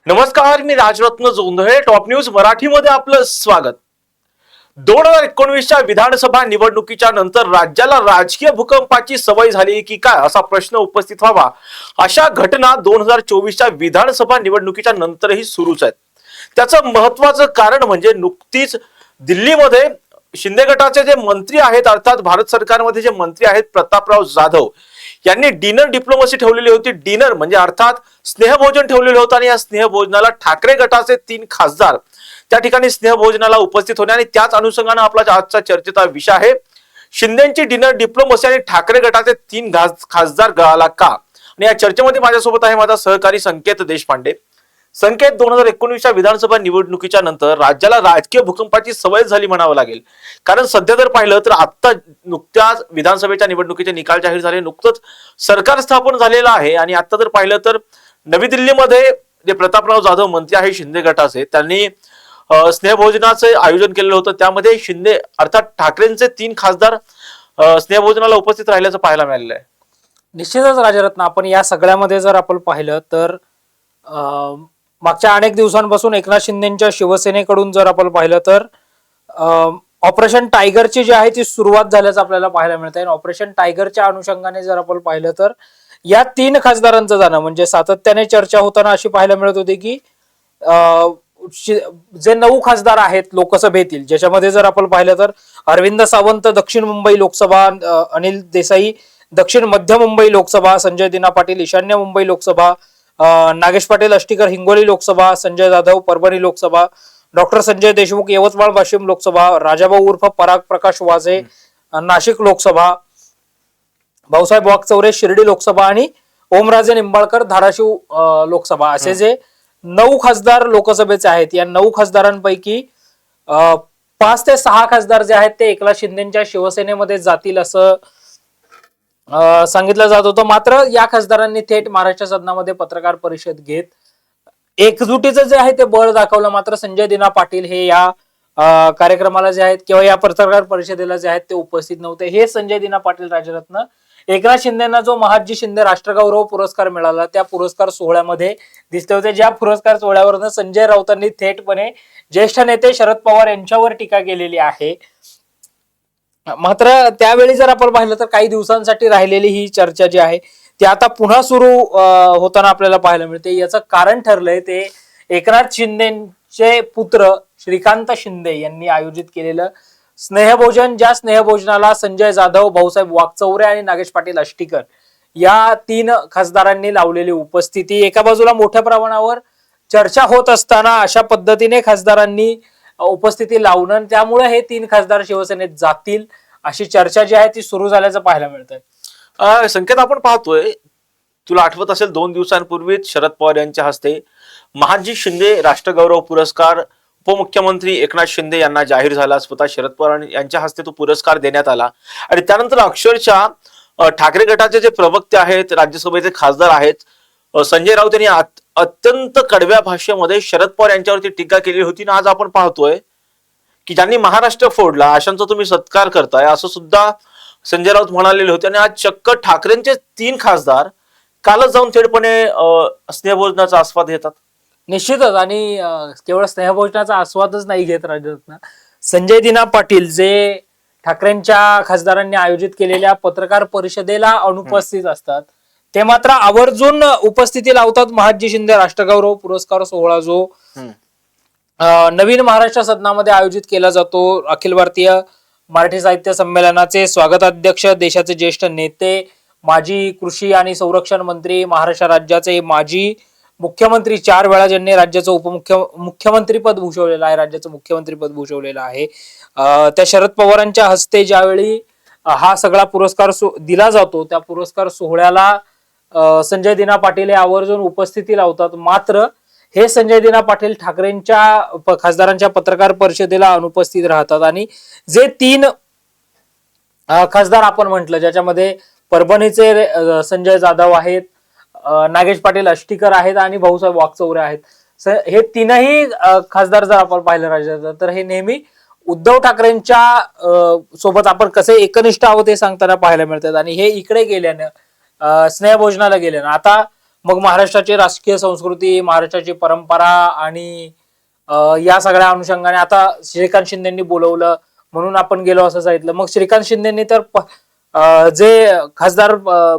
नमस्कार, मी Rajratna Jondhale. Top news मराठीमध्ये आपलं स्वागत. 2019च्या विधानसभा निवडणुकीच्या नंतर राज्याला राजकीय भूकंपाची सवय झाली की काय असा प्रश्न उपस्थित व्हावा, अशा घटना 2024च्या विधानसभा निवडणुकीच्या नंतरही सुरूच आहेत. त्याचं महत्वाचं कारण म्हणजे नुकतीच दिल्लीमध्ये शिंदे गटाचे जे मंत्री आहेत, अर्थात भारत सरकारमध्ये जे मंत्री आहेत प्रतापराव जाधव यांनी डिनर डिप्लोमसी ठेवलेली होती. डिनर म्हणजे अर्थात स्नेहभोजन ठेवलेलं होतं आणि या स्नेहभोजनाला ठाकरे गटाचे 3 खासदार त्या ठिकाणी स्नेहभोजनाला उपस्थित होणे आणि त्याच अनुषंगाने आपला आजचा चर्चेचा विषय आहे शिंदेची डिनर डिप्लोमसी आणि ठाकरे गटाचे 3 खासदार गळाला का. आणि या चर्चेमध्ये माझ्यासोबत आहे माझा सहकारी संकेत देशपांडे. संकेत, 2019च्या विधानसभा निवडणुकीच्या नंतर राज्याला राजकीय भूकंपाची सवय झाली म्हणावं लागेल. कारण सध्या जर पाहिलं तर आता नुकत्याच विधानसभेच्या निवडणुकीचे निकाल जाहीर झाले, नुकतंच सरकार स्थापन झालेलं आहे आणि आता जर पाहिलं तर नवी दिल्लीमध्ये जे प्रतापराव जाधव मंत्री आहे शिंदे गटाचे, त्यांनी स्नेहभोजनाचे आयोजन केलेलं होतं. त्यामध्ये शिंदे अर्थात ठाकरेंचे 3 खासदार स्नेहभोजनाला उपस्थित राहिल्याचं पाहायला मिळालेलं आहे. निश्चितच राजरत्न, आपण या सगळ्यामध्ये जर आपण पाहिलं तर मागच्या अनेक दिवसांपासून एकनाथ शिंदेच्या शिवसेनेकडून जर आपण पाहिलं तर ऑपरेशन टायगरची जी आहे ती सुरुवात झाल्याचं आपल्याला पाहायला मिळत आहे. ऑपरेशन टायगरच्या अनुषंगाने जर आपण पाहिलं तर या 3 खासदारांचं जाणं म्हणजे सातत्याने चर्चा होताना अशी पाहायला मिळत होती की जे 9 खासदार आहेत लोकसभेतील, ज्याच्यामध्ये जर आपण पाहिलं तर अरविंद सावंत दक्षिण मुंबई लोकसभा, अनिल देसाई दक्षिण मध्य मुंबई लोकसभा, संजय दिना पाटील ईशान्य मुंबई लोकसभा, नागेश पाटील अष्टीकर हिंगोली लोकसभा, संजय जाधव परभणी लोकसभा, डॉक्टर संजय देशमुख यवतमाळ वाशिम लोकसभा, राजाभाऊ उर्फ पराग प्रकाश वाझे नाशिक लोकसभा, भाऊसाहेब वाकचौरे शिर्डी लोकसभा आणि ओमराजे निंबाळकर धाराशिव लोकसभा, असे जे 9 खासदार लोकसभेचे आहेत. या 9 खासदारांपैकी 5 ते 6 खासदार जे आहेत ते एकनाथ शिंदेच्या शिवसेनेमध्ये जातील असं सांगितलं जात होतं. मात्र या खासदारांनी थेट महाराष्ट्र सदनामध्ये पत्रकार परिषद घेत एकजुटीचं जे आहे ते बळ दाखवलं. मात्र संजय दिना पाटील हे या कार्यक्रमाला जे आहेत किंवा या पत्रकार परिषदेला जे आहेत ते उपस्थित नव्हते. हे संजय दिना पाटील राजरत्न एकनाथ शिंदेना जो महादजी शिंदे राष्ट्रगौरव पुरस्कार मिळाला त्या पुरस्कार सोहळ्यामध्ये दिसले होते. ज्या पुरस्कार सोहळ्यावरनं संजय राऊतांनी थेटपणे ज्येष्ठ नेते शरद पवार यांच्यावर टीका केलेली आहे. मात्र त्यावेळी जर आपण पाहिलं तर काही दिवसांसाठी राहिलेली ही चर्चा जी आहे ती आता पुन्हा सुरू होताना आपल्याला पाहायला मिळते. याचं कारण ठरलंय ते एकनाथ शिंदेचे पुत्र श्रीकांत शिंदे यांनी आयोजित केलेलं स्नेहभोजन. ज्या स्नेहभोजनाला संजय जाधव, भाऊसाहेब वाकचौरे आणि नागेश पाटील अष्टीकर या 3 खासदारांनी लावलेली उपस्थिती, एका बाजूला मोठ्या प्रमाणावर चर्चा होत असताना अशा पद्धतीने खासदारांनी उपस्थिती लावणं, त्यामुळे हे 3 खासदार शिवसेनेत जातील अशी चर्चा जी आहे ती सुरू झाल्याचं पाहायला मिळतंय. संकेत, आपण पाहतोय, तुला आठवत असेल 2 दिवसांपूर्वीच शरद पवार यांच्या हस्ते महादजी शिंदे राष्ट्रगौरव पुरस्कार उपमुख्यमंत्री एकनाथ शिंदे यांना जाहीर झाला. स्वतः शरद पवार यांच्या हस्ते तो पुरस्कार देण्यात आला आणि त्यानंतर अक्षरशः ठाकरे गटाचे जे प्रवक्ते आहेत, राज्यसभेचे खासदार आहेत संजय राऊत यांनी अत्यंत कडव्या भाषेमध्ये शरद पवार यांच्यावरती टीका केली होती. आणि आज आपण पाहतोय की ज्यांनी महाराष्ट्र फोडला अशांचा तुम्ही सत्कार करताय असं सुद्धा संजय राऊत म्हणालेले होते. आणि आज चक्क ठाकरेंचे 3 खासदार कालच जाऊन थेटपणे स्नेहभोजनाचा आस्वाद घेतात. निश्चितच, आणि केवळ स्नेहभोजनाचा आस्वादच नाही घेत राजरत्न, संजय दिना पाटील जे ठाकरेंच्या खासदारांनी आयोजित केलेल्या पत्रकार परिषदेला अनुपस्थित असतात ते मात्र आवर्जून उपस्थिती लावतात. महादजी शिंदे राष्ट्रगौरव पुरस्कार सोहळा जो नवीन महाराष्ट्र सदनामध्ये आयोजित केला जातो, अखिल भारतीय मराठी साहित्य संमेलनाचे स्वागताध्यक्ष, देशाचे ज्येष्ठ नेते, माजी कृषी आणि संरक्षण मंत्री, महाराष्ट्र राज्याचे माजी मुख्यमंत्री, 4 वेळा ज्यांनी राज्याचं मुख्यमंत्री पद भूषवलेलं आहे, राज्याचं मुख्यमंत्री पद भूषवलेलं आहे, त्या शरद पवारांच्या हस्ते ज्यावेळी हा सगळा पुरस्कार दिला जातो त्या पुरस्कार सोहळ्याला संजय दिना पाटील हे आवर्जून उपस्थिती लावतात. मात्र हे संजय दिना पाटील ठाकरेंच्या खासदारांच्या पत्रकार परिषदेला अनुपस्थित राहतात. आणि जे 3 खासदार आपण म्हटलं, ज्याच्यामध्ये परभणीचे संजय जाधव आहेत, नागेश पाटील अष्टीकर आहेत आणि भाऊसाहेब वाकचौरे आहेत, हे 3ही खासदार जर आपण पाहिलं राहिलं तर हे नेहमी उद्धव ठाकरेंच्या सोबत आपण कसे एकनिष्ठ आहोत हे सांगताना पाहायला मिळतात. आणि हे इकडे गेल्यानं स्नेहभोजनाला गेल्यानं आता मग महाराष्ट्राची राजकीय संस्कृती, महाराष्ट्राची परंपरा आणि या सगळ्या अनुषंगाने आता श्रीकांत शिंदेंनी बोलवलं म्हणून आपण गेलो असं सांगितलं. मग श्रीकांत शिंदेंनी तर जे खासदार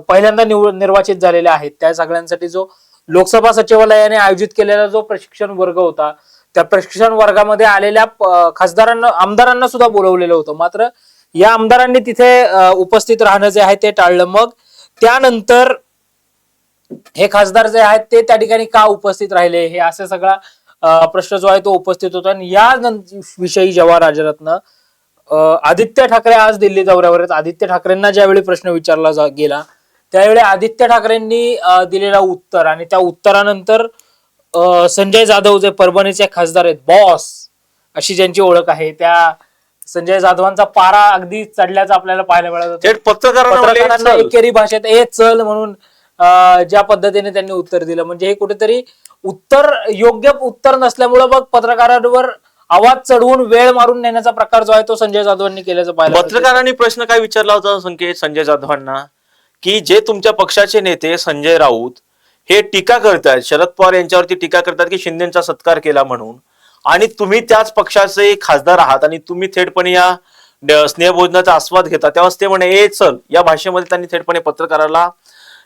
पहिल्यांदा निर्वाचित झालेले आहेत त्या सगळ्यांसाठी जो लोकसभा सचिवालयाने आयोजित केलेला जो प्रशिक्षण वर्ग होता, त्या प्रशिक्षण वर्गामध्ये आलेल्या आमदारांना सुद्धा बोलवलेलं होतं. मात्र या आमदारांनी तिथे उपस्थित राहणं जे आहे ते टाळलं. मग त्यानंतर हे खासदार जे आहेत ते त्या ठिकाणी का उपस्थित राहिले, हे असा सगळा प्रश्न जो आहे तो उपस्थित होता. आणि या विषयी जेव्हा राजरत्न आदित्य ठाकरे आज दिल्ली दौऱ्यावर आहेत, आदित्य ठाकरेंना ज्यावेळी प्रश्न विचारला गेला त्यावेळी आदित्य ठाकरेंनी दिलेला उत्तर आणि त्या उत्तरानंतर संजय जाधव जे परभणीचे खासदार आहेत, बॉस अशी ज्यांची ओळख आहे, त्या संजय जाधवांचा पारा अगदी चढल्याचं आपल्याला पाहायला मिळालं. पत्रकारांना एकेरी भाषेत चल म्हणून ज्या पद्धतीने त्यांनी उत्तर दिलं, म्हणजे हे कुठेतरी योग्य उत्तर नसल्यामुळे मग पत्रकारांवर आवाज चढवून वेळ मारून नेण्याचा प्रकार जो आहे तो संजय जाधवांनी केल्याचं पाहिलं. पत्रकारांनी प्रश्न काय विचारला होता संजय जाधवांना, की जे तुमच्या पक्षाचे नेते संजय राऊत हे टीका करतात, शरद पवार यांच्यावरती टीका करतात की शिंदेचा सत्कार केला म्हणून, आणि तुम्ही त्याच पक्षाचे खासदार आहात आणि तुम्ही थेटपणे या स्नेहभोजनाचा आस्वाद घेता, तेव्हाच ते म्हणे चल, या भाषेमध्ये त्यांनी थेटपणे पत्रकाराला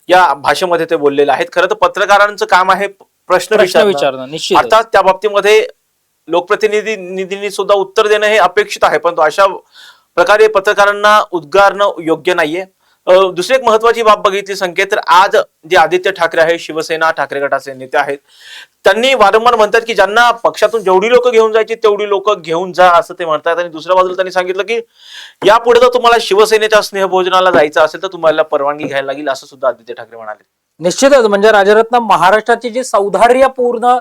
या भाषेमध्ये ते बोललेले आहेत. खरं तर पत्रकारांचं काम आहे प्रश्न विचारणं निश्चित. अर्थात त्या बाबतीमध्ये लोकप्रतिनिधींनी सुद्धा उत्तर देणं हे अपेक्षित आहे, परंतु अशा प्रकारे पत्रकारांना उद्गारणं योग्य नाहीये. दुसरी एक महत्वाची बाब बघितली संकेत, तर आज जे आदित्य ठाकरे आहे, शिवसेना ठाकरे गटाचे नेते आहेत, त्यांनी वारंवार म्हणतात की ज्यांना पक्षातून जेवढी लोक घेऊन जायची तेवढी लोक घेऊन जा असं ते म्हणतात. आणि दुसऱ्या बाजूला त्यांनी सांगितलं की यापुढे जर तुम्हाला शिवसेनेच्या स्नेहभोजनाला जायचं असेल तर तुम्हाला परवानगी घ्यायला लागेल, असं सुद्धा आदित्य ठाकरे म्हणाले. निश्चितच, म्हणजे राजरत्न महाराष्ट्राची जी सौहार्दपूर्ण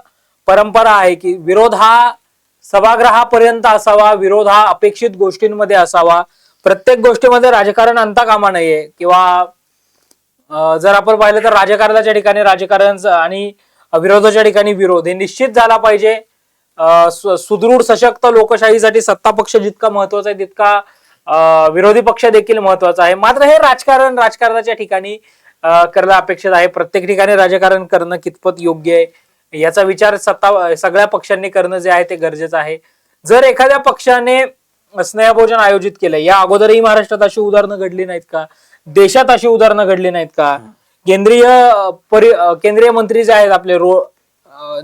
परंपरा आहे की विरोध हा सभागृहापर्यंत असावा, विरोध हा अपेक्षित गोष्टींमध्ये असावा, प्रत्येक गोष्टीमध्ये राजकारण आणता कामा नये. किंवा जर आपण पाहिलं तर राजकारणाच्या ठिकाणी राजकारण आणि विरोधाच्या ठिकाणी विरोध हे निश्चित झाला पाहिजे. सुदृढ सशक्त लोकशाहीसाठी सत्ता पक्ष जितका महत्वाचा आहे तितका विरोधी पक्ष देखील महत्वाचा आहे. मात्र हे राजकारणाच्या ठिकाणी करणं अपेक्षित आहे. प्रत्येक ठिकाणी राजकारण करणं कितपत योग्य आहे याचा विचार सगळ्या पक्षांनी करणं जे आहे ते गरजेचं आहे. जर एखाद्या पक्षाने स्नेहभोजन आयोजित केलं, या अगोदरही महाराष्ट्रात अशी उदाहरणं घडली नाहीत का, देशात अशी उदाहरणं घडली नाहीत का? केंद्रीय मंत्री जे आहेत आपले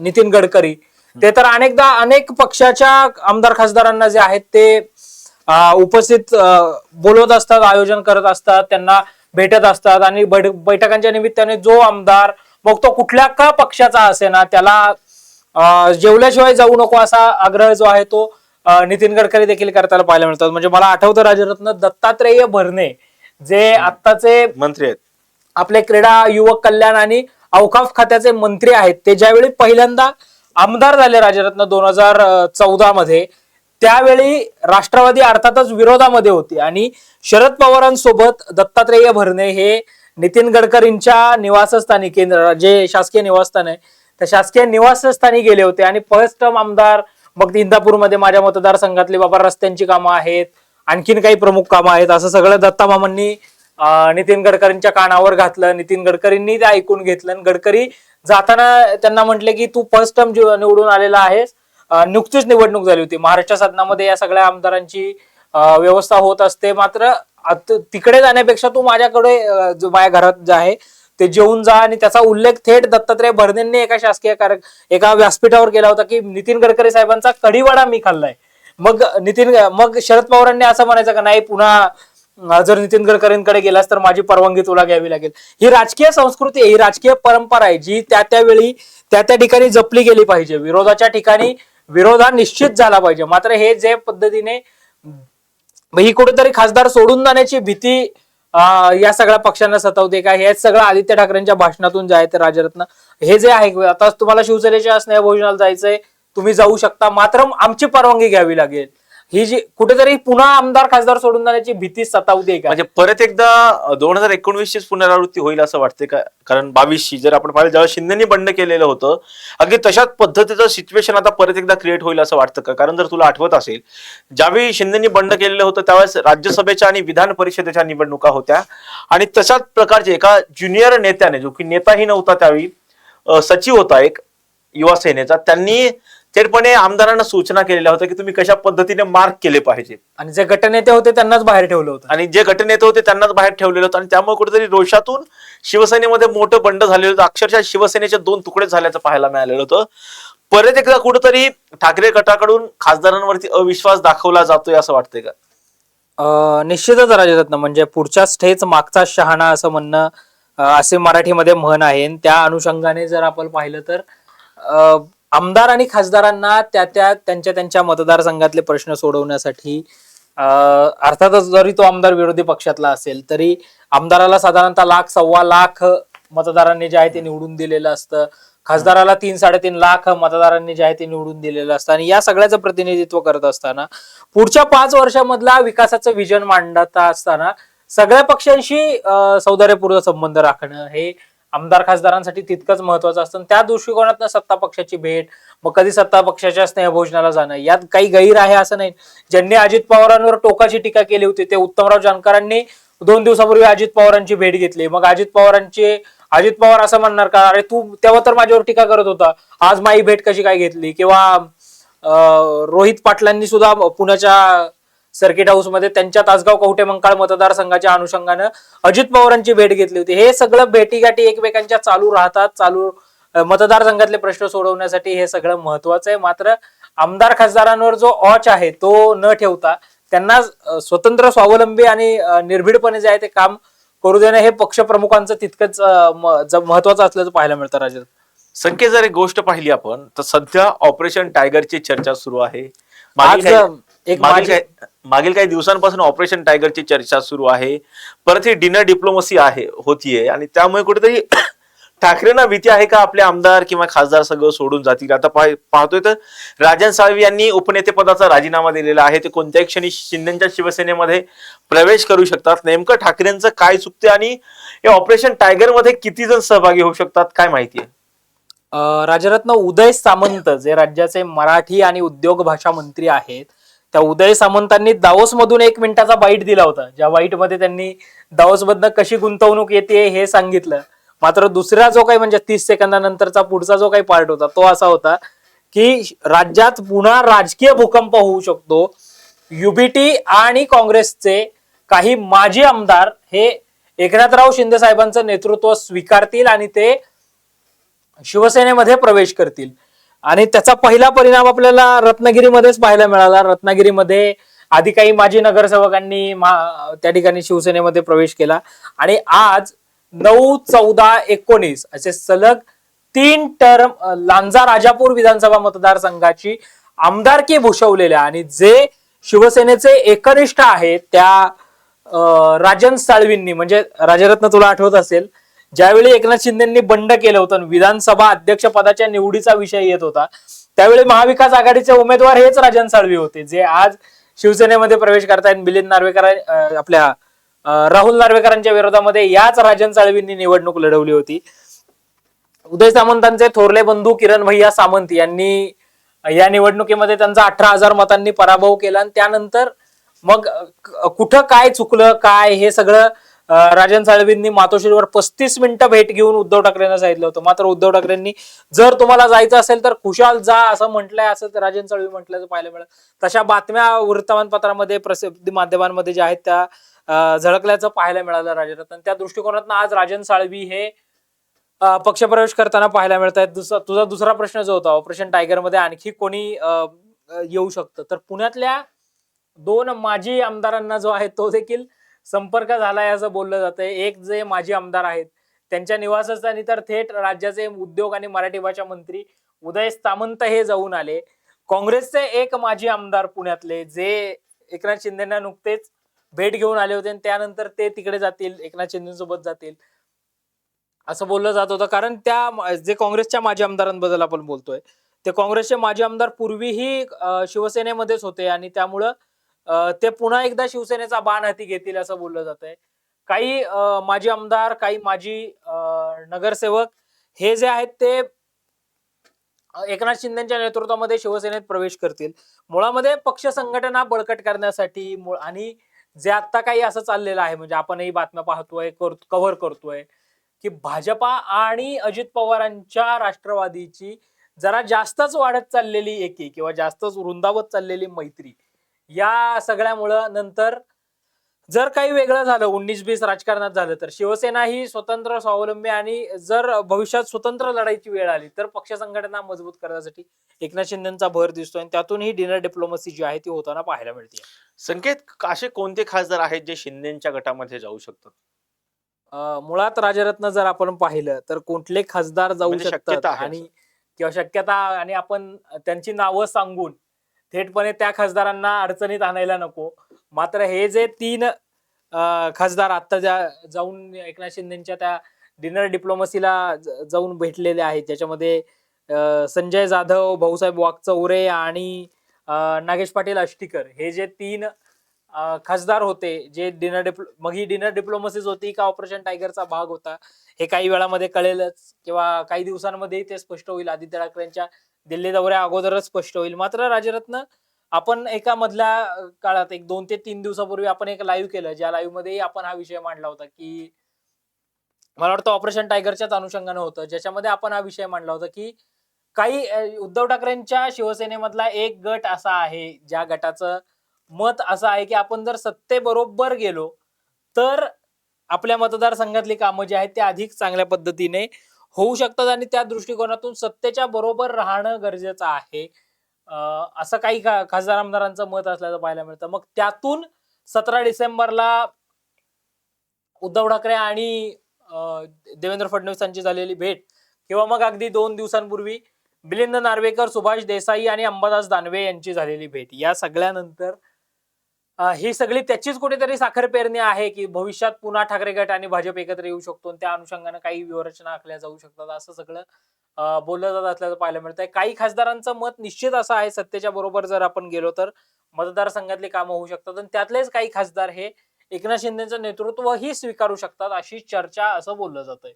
नितीन गडकरी, ते तर अनेक पक्षाच्या आमदार खासदारांना जे आहेत ते उपस्थित बोलवत असतात, आयोजन करत असतात, त्यांना भेटत असतात आणि बैठकांच्या निमित्ताने जो आमदार मग तो कुठल्या का पक्षाचा असेना त्याला जेवल्याशिवाय जाऊ नको असा आग्रह जो आहे तो नितीन गडकरी देखील करताना पाहायला मिळतात. म्हणजे मला आठवतं राजरत्न दत्तात्रेय भरणे जे आत्ताचे मंत्री आहेत, आपले क्रीडा युवक कल्याण आणि अवकाफ खात्याचे मंत्री आहेत, ते ज्यावेळी पहिल्यांदा आमदार झाले राजरत्न 2014 मध्ये, त्यावेळी राष्ट्रवादी अर्थातच विरोधामध्ये होती आणि शरद पवारांसोबत दत्तात्रेय भरणे हे नितीन गडकरींच्या निवासस्थानी, जे शासकीय निवासस्थान आहे त्या शासकीय निवासस्थानी गेले होते आणि फर्स्ट टर्म आमदार. मग इंदापूरमध्ये माझ्या मतदारसंघातली बाबा रस्त्यांची कामं आहेत, आणखीन काही प्रमुख कामं आहेत, असं सगळं दत्तामामांनी नितीन गडकरींच्या कानावर घातलं. नितीन गडकरींनी ते ऐकून घेतलं आणि गडकरी जाताना त्यांना म्हटले की तू फर्स्ट टर्म निवडून आलेला आहेस, नुकतीच निवडणूक झाली होती. महाराष्ट्र सदनामध्ये या सगळ्या आमदारांची व्यवस्था होत असते, मात्र तिकडे जाण्यापेक्षा तू माझ्याकडे माझ्या घरात जे आहे ते जेवून जा. आणि त्याचा उल्लेख थेट दत्तात्रय भरणेंनी एका व्यासपीठावर केला होता की नितीन गडकरी साहेबांचा कढीवडा मी खाल्लाय. मग शरद पवारांनी असं म्हणायचं का नाही, पुन्हा जर नितीन गडकरींकडे गेलास तर माझी परवानगी तुला घ्यावी लागेल. ही राजकीय संस्कृती आहे, ही राजकीय परंपरा आहे जी त्यावेळी त्या ठिकाणी जपली गेली पाहिजे. विरोधाच्या ठिकाणी विरोध हा निश्चित झाला पाहिजे. मात्र हे जे पद्धतीने ही कुठेतरी खासदार सोडून जाण्याची भीती या सगळ्या पक्षांना सतावते का, हे सगळं आदित्य ठाकरेंच्या भाषणातून जे आहे ते राजरत्न हे जे आहे, आता तुम्हाला शिवसेनेच्या स्नेहभोजनाला जायचंय, तुम्ही जाऊ शकता, मात्र आमची परवानगी घ्यावी लागेल, ही जी कुठेतरी पुन्हा आमदार खासदार सोडून जाण्याची भीती सतावते का? म्हणजे परत एकदा 2019ची पुनरावृत्ती होईल असं वाटते का? कारण 22ची जर आपण पाहिलं जेव्हा शिंदेनी बंड केलेलं होतं, अगदी तशाच पद्धतीचं सिच्युएशन आता परत एकदा क्रिएट होईल असं वाटतं का? कारण जर तुला आठवत असेल, ज्यावेळी शिंदेनी बंड केलेलं होतं त्यावेळेस राज्यसभेच्या आणि विधान परिषदेच्या निवडणुका होत्या आणि तशाच प्रकारचे एका ज्युनियर नेत्याने, जो की नेताही नव्हता त्यावेळी, सचिव होता एक युवा सेनेचा, त्यांनी थेटपणे आमदारांना सूचना केलेल्या होत्या की तुम्ही कशा पद्धतीने मार्क केले पाहिजे, आणि जे गटनेते होते त्यांनाच बाहेर ठेवलं होतं. आणि जे गटनेते होते त्यांनाच बाहेर ठेवलेलं होतं. आणि त्यामुळे कुठेतरी रोषातून शिवसेनेमध्ये मोठं बंड झालेलं होतं. अक्षरशः शिवसेनेचे 2 तुकडे झाल्याचं पाहायला मिळालेलं होतं. परत एकदा कुठेतरी ठाकरे गटाकडून खासदारांवरती अविश्वास दाखवला जातोय असं वाटतंय का? निश्चितच राजरत्न, म्हणजे पुढच्याच ठेच मागचा शहाणा असं म्हणणं, असे मराठीमध्ये म्हण आहे. आणि त्या अनुषंगाने जर आपण पाहिलं तर आमदार आणि खासदारांना त्यांच्या मतदारसंघातले प्रश्न सोडवण्यासाठी, अर्थातच जरी तो आमदार विरोधी पक्षातला असेल तरी आमदाराला साधारणतः 1,00,000 सव्वा लाख मतदारांनी जे आहे ते निवडून दिलेलं असतं, खासदाराला 3-3.5 लाख मतदारांनी जे आहे ते निवडून दिलेलं असतं. आणि या सगळ्याचं प्रतिनिधित्व करत असताना पुढच्या 5 वर्षामधला विकासाचं विजन मांडत असताना सगळ्या पक्षांशी सौहार्दपूर्ण संबंध राखणं हे आमदार खासदारांसाठी तितकंच महत्वाचं असतं. त्या दृष्टिकोनातनं सत्ता पक्षाची भेट, मग कधी सत्ता पक्षाच्या स्नेहभोजनाला जाणं, यात काही गैर आहे असं नाही. ज्यांनी अजित पवारांवर टोकाची टीका केली होती ते उत्तमराव जानकरांनी 2 दिवसापूर्वी अजित पवारांची भेट घेतली. मग अजित पवार असं म्हणणार का, अरे तू तेव्हा तर माझ्यावर टीका करत होता, आज माझी भेट कशी काय घेतली? किंवा रोहित पाटलांनी सुद्धा पुण्याच्या सर्किट हाऊस मध्ये त्यांच्या तासगाव कवठेमंकाळ मतदारसंघाच्या अनुषंगानं अजित पवारांची भेट घेतली होती. हे सगळं भेटीगाठी एकमेकांच्या चालू राहतात. मतदारसंघातले प्रश्न सोडवण्यासाठी हे सगळं महत्वाचं आहे. मात्र आमदार खासदारांवर जो ऑच आहे तो न ठेवता त्यांना स्वतंत्र, स्वावलंबी आणि निर्भीडपणे जे आहे ते काम करू देणं हे पक्षप्रमुखांचं तितकंच महत्वाचं असल्याचं पाहायला मिळतं. राजन संकेत, जर एक गोष्ट पाहिली आपण तर सध्या ऑपरेशन टायगरची चर्चा सुरू आहे. मागील काही दिवसांपासून ऑपरेशन टायगरची चर्चा सुरू आहे. परत ही डिनर डिप्लोमसी होतीये. आणि त्यामुळे कुठेतरी ठाकरेंना भीती आहे का आपले आमदार किंवा खासदार सगळं सोडून जातील? आता पाहतोय तर राजन साळवी यांनी उपनेतेपदाचा राजीनामा दिलेला आहे. ते कोणत्याही क्षणी शिंदेच्या शिवसेनेमध्ये प्रवेश करू शकतात. नेमकं ठाकरेंचं काय चुकते आणि हे ऑपरेशन टायगर मध्ये किती जण सहभागी होऊ शकतात, काय माहितीये? राजरत्न, उदय सामंत जे राज्याचे मराठी आणि उद्योग भाषा मंत्री आहेत, त्या उदय सामंतांनी दावोस मधून 1 मिनिटाचा बाईट दिला होता. ज्या बाईट मध्ये त्यांनी दावोस मधनं कशी गुंतवणूक येते हे सांगितलं. मात्र दुसरा जो काही, म्हणजे 30 सेकंदानंतरचा पुढचा जो काही पार्ट होता तो असा होता की राज्यात पुन्हा राजकीय भूकंप होऊ शकतो. युबीटी आणि काँग्रेसचे काही माजी आमदार हे एकनाथराव शिंदे साहेबांचं नेतृत्व स्वीकारतील आणि ते शिवसेनेमध्ये प्रवेश करतील. आणि त्याचा पहिला परिणाम आपल्याला रत्नागिरीमध्येच पाहायला मिळाला. रत्नागिरीमध्ये आधी काही माजी नगरसेवकांनी त्या ठिकाणी शिवसेनेमध्ये प्रवेश केला. आणि आज 9, 14, 19 असे सलग 3 टर्म लांजा राजापूर विधानसभा मतदारसंघाची आमदारकी भूषवलेल्या आणि जे शिवसेनेचे एकनिष्ठ आहेत त्या राजन साळवींनी, म्हणजे राजरत्न तुला आठवत असेल ज्यावेळी एकनाथ शिंदेंनी बंड केलं होतं, विधानसभा अध्यक्ष पदाच्या निवडीचा विषय येत होता, त्यावेळी महाविकास आघाडीचे उमेदवार हेच राजन साळवी होते, जे आज शिवसेनेमध्ये प्रवेश करतायत. मिलिंद नार्वेकर, आपल्या राहुल नार्वेकरांच्या विरोधामध्ये याच राजन साळवींनी निवडणूक लढवली होती. उदय सामंतांचे थोरले बंधू किरण भैया सामंत यांनी या निवडणुकीमध्ये त्यांचा 18,000 मतांनी पराभव केला. आणि त्यानंतर मग कुठं काय चुकलं काय हे सगळं राजन साळवींनी मातोश्रीवर 35 मिनिटं भेट घेऊन उद्धव ठाकरेंना सांगितलं होतं. मात्र उद्धव ठाकरेंनी जर तुम्हाला जायचं असेल तर खुशाल जा असं म्हटलंय, असं राजन साळवी म्हटल्याचं पाहायला मिळालं. तशा बातम्या वृत्तमानपत्रामध्ये, प्रसिद्धी माध्यमांमध्ये ज्या आहेत त्या झळकल्याचं पाहायला मिळालं राजरत्न. त्या दृष्टिकोनातून आज राजन साळवी हे पक्षप्रवेश करताना पाहायला मिळत आहेत. तुझा दुसरा प्रश्न जो होता ऑपरेशन टायगर मध्ये आणखी कोणी येऊ शकतं, तर पुण्यातल्या 2 माजी आमदारांना जो आहे तो देखील संपर्क झालाय असं बोललं जातंय. एक जे माजी आमदार आहेत त्यांच्या निवासस्थानी तर थेट राज्याचे उद्योग आणि मराठी भाषा मंत्री उदय सामंत हे जाऊन आले. काँग्रेसचे एक माजी आमदार पुण्यातले जे एकनाथ शिंदेना नुकतेच भेट घेऊन आले होते आणि त्यानंतर ते तिकडे जातील, एकनाथ शिंदेसोबत जातील असं बोललं जात होतं. कारण त्या जे काँग्रेसच्या माजी आमदारांबद्दल आपण बोलतोय ते काँग्रेसचे माजी आमदार पूर्वीही शिवसेनेमध्येच होते आणि त्यामुळं ते पुन्हा एकदा शिवसेनेचा बाण हाती घेतील असं बोललं जात आहे. काही माजी आमदार, काही माजी नगरसेवक हे जे आहेत ते एकनाथ शिंदेच्या नेतृत्वामध्ये शिवसेनेत प्रवेश करतील. मुळामध्ये पक्ष संघटना बळकट करण्यासाठी आणि जे आता काही असं चाललेलं आहे, म्हणजे आपणही बातम्या पाहतोय, कव्हर करतोय, की भाजपा आणि अजित पवारांच्या राष्ट्रवादीची जरा जास्तच वाढत चाललेली एकी किंवा जास्तच रुंदावत चाललेली मैत्री या सगळ्यामुळं नंतर जर काही वेगळं झालं 19-20 राजकारणात झालं तर शिवसेना ही स्वतंत्र स्वावलंबी आणि जर भविष्यात स्वतंत्र लढाईची वेळ आली तर पक्ष संघटना मजबूत करण्यासाठी एकनाथ शिंदेचा भर दिसतोय आणि त्यातून ही डिनर डिप्लोमसी जी आहे ती होताना पाहायला मिळते. संकेत असे कोणते खासदार आहेत जे शिंदेच्या गटामध्ये जाऊ शकतात? मुळात राजरत्न जर आपण पाहिलं तर कुठले खासदार जाऊ म्हणजे शकतात शक्यता आहे आणि किंवा शक्यता आणि आपण त्यांची नावं सांगून थेटपणे त्या खासदारांना अडचणीत आणायला नको. मात्र हे जे 3 खासदार आता जाऊन एकनाथ शिंदेच्या त्या डिनर डिप्लोमसीला जाऊन भेटलेले आहेत ज्याच्यामध्ये संजय जाधव, भाऊसाहेब वाकचौरे आणि नागेश पाटील आष्टीकर हे जे 3 खासदार होते जे मग ही डिनर डिप्लोमसीच होती का ऑपरेशन टायगरचा भाग होता हे काही वेळामध्ये कळेलच किंवा काही दिवसांमध्ये ते स्पष्ट होईल. आदित्य ठाकरेंच्या दिल्ली दौऱ्या अगोदरच स्पष्ट होईल. मात्र राजरत्न आपण एका मधल्या काळात 1-2 ते 3 दिवसापूर्वी आपण एक लाईव्ह केलं ज्या लाईव्ह मध्ये आपण हा विषय मांडला होता की मला वाटतं ऑपरेशन टायगरच्याच अनुषंगानं होतं ज्याच्यामध्ये आपण हा विषय मांडला होता की काही उद्धव ठाकरेंच्या शिवसेनेमधला एक गट असा आहे ज्या गटाचं मत असं आहे की आपण जर सत्तेबरोबर गेलो तर आपल्या मतदारसंघातली कामं जी आहेत ते अधिक चांगल्या पद्धतीने होऊ शकतात आणि त्या दृष्टिकोनातून सत्तेच्या बरोबर राहणं गरजेचं आहे असं काही खासदार आमदारांचं मत असल्याचं पाहायला मिळतं. मग त्यातून 17 डिसेंबरला उद्धव ठाकरे आणि देवेंद्र फडणवीसांची झालेली भेट किंवा मग अगदी 2 दिवसांपूर्वी मिलिंद नार्वेकर, सुभाष देसाई आणि अंबादास दानवे यांची झालेली भेट या सगळ्यानंतर ही सगळी त्याचीच कुठेतरी साखर पेरणी आहे की भविष्यात पुन्हा ठाकरे गट आणि भाजप एकत्र येऊ शकतो आणि त्या अनुषंगाने काही व्यूहरचना आखल्या जाऊ शकतात असं सगळं बोललं जात असल्याचं पाहायला मिळतंय. काही खासदारांचं मत निश्चित असं आहे सत्तेच्या बरोबर जर आपण गेलो तर मतदारसंघातली कामं होऊ शकतात आणि त्यातलेच काही खासदार हे एकनाथ शिंदेचं नेतृत्वही स्वीकारू शकतात अशी चर्चा असं बोललं जातंय.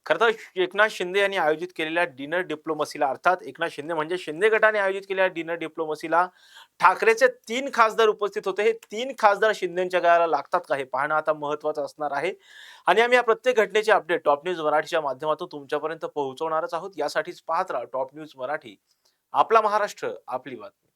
खरं तर एकनाथ शिंदे यांनी आयोजित केलेल्या डिनर डिप्लोमसीला अर्थात एकनाथ शिंदे म्हणजे शिंदे गटाने आयोजित केलेल्या डिनर डिप्लोमसीला ठाकरेचे 3 खासदार उपस्थित होते. हे 3 खासदार शिंदेच्या गळाला लागतात का हे पाहणं आता महत्वाचं असणार आहे आणि आम्ही या प्रत्येक घटनेचे अपडेट टॉप न्यूज मराठीच्या माध्यमातून तुमच्यापर्यंत पोहोचवणारच आहोत. यासाठीच पाहत राहा टॉप न्यूज मराठी. आपला महाराष्ट्र, आपली बातमी.